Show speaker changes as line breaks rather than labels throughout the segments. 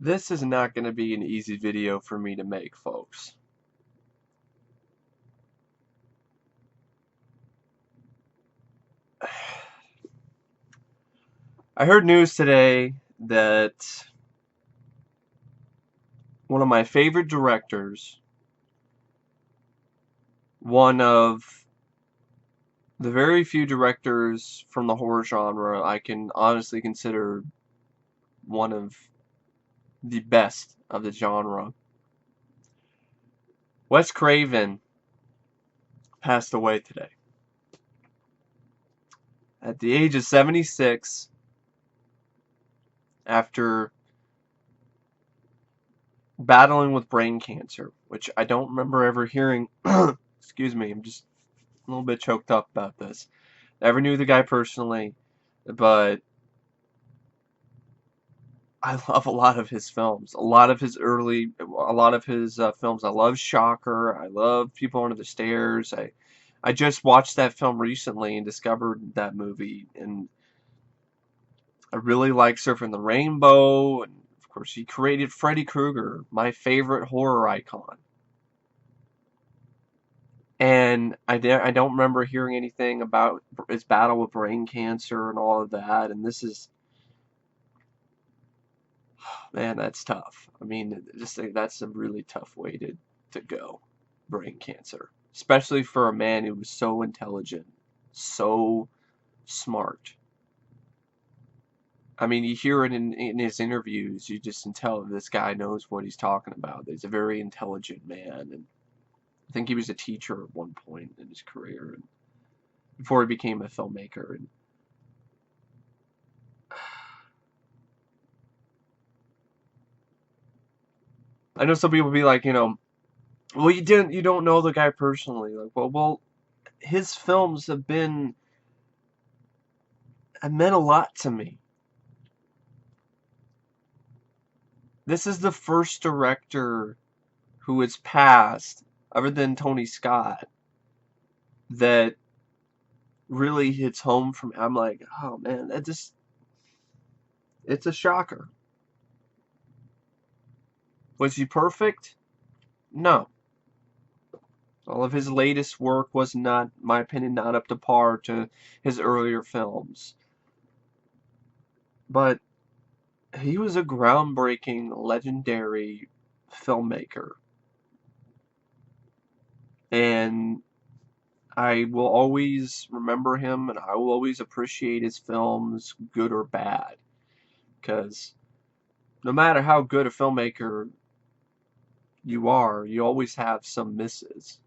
This is not going to be an easy video for me to make, folks. I heard news today that one of my favorite directors, one of the very few directors from the horror genre I can honestly consider one of the best of the genre, Wes Craven, passed away today. At the age of 76, after battling with brain cancer, which I don't remember ever hearing. Excuse me, I'm just a little bit choked up about this. Never knew the guy personally, but I love a lot of his films. A lot of his films. I love Shocker. I love People Under the Stairs. I just watched that film recently and discovered that movie, and I really like Surfing the Rainbow. And of course, he created Freddy Krueger, my favorite horror icon. And I don't remember hearing anything about his battle with brain cancer and all of that. And this is, man, that's tough. I mean, just think that's a really tough way to go, brain cancer. Especially for a man who was so intelligent, so smart. I mean, you hear it in his interviews, you just can tell this guy knows what he's talking about. He's a very intelligent man. And I think he was a teacher at one point in his career, and before he became a filmmaker. And I know some people be like, well, you don't know the guy personally. Like, well, his films have meant a lot to me. This is the first director who has passed, other than Tony Scott, that really hits home for me. I'm like, oh man, it's a shocker. Was he perfect? No. All of his latest work was not, in my opinion, not up to par to his earlier films. But he was a groundbreaking, legendary filmmaker. And I will always remember him, and I will always appreciate his films, good or bad. Because no matter how good a filmmaker you are, you always have some misses.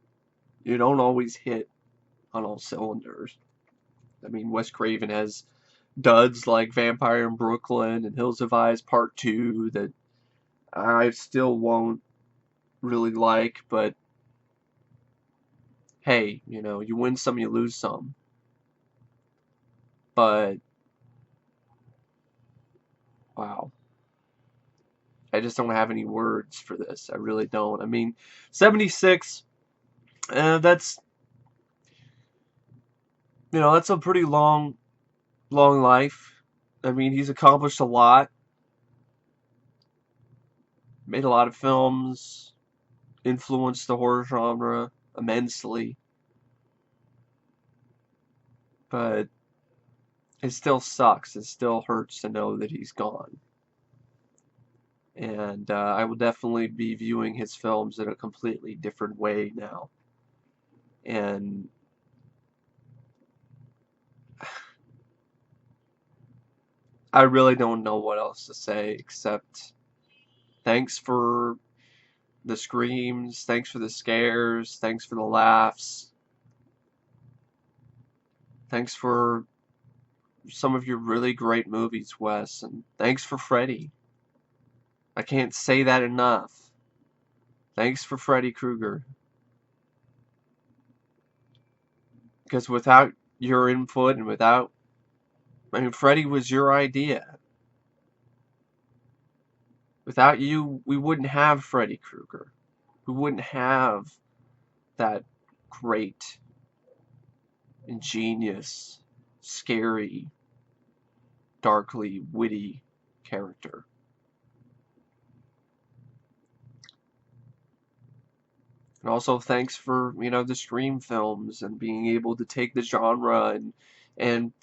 You don't always hit on all cylinders. I mean, Wes Craven has duds like Vampire in Brooklyn and Hills of Eyes Part 2 that I still won't really like, but hey, you win some, you lose some. But wow, I just don't have any words for this. I really don't. I mean, 76, that's, that's a pretty long life. I mean, he's accomplished a lot, made a lot of films, influenced the horror genre immensely, but it still sucks. It still hurts to know that he's gone. And I will definitely be viewing his films in a completely different way now. And I really don't know what else to say except thanks for the screams, thanks for the scares, thanks for the laughs, thanks for some of your really great movies, Wes, and thanks for Freddy. I can't say that enough. Thanks for Freddy Krueger. Because without your input and I mean, Freddy was your idea. Without you, we wouldn't have Freddy Krueger. We wouldn't have that great, ingenious, scary, darkly witty character. And also thanks for, the Scream films and being able to take the genre and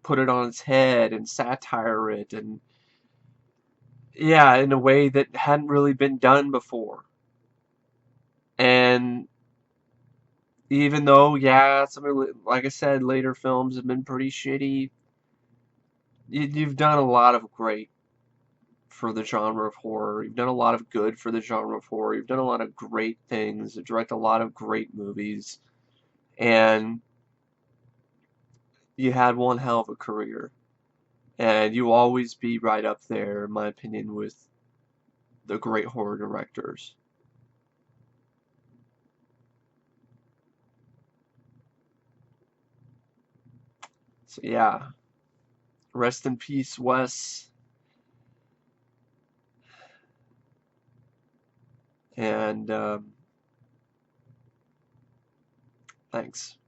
put it on its head and satire it and yeah, in a way that hadn't really been done before. And even though, yeah, like I said, later films have been pretty shitty, you've done a lot of great for the genre of horror. You've done a lot of good for the genre of horror. You've done a lot of great things. You direct a lot of great movies. And you had one hell of a career. And you will always be right up there, in my opinion, with the great horror directors. So yeah, rest in peace, Wes. And thanks.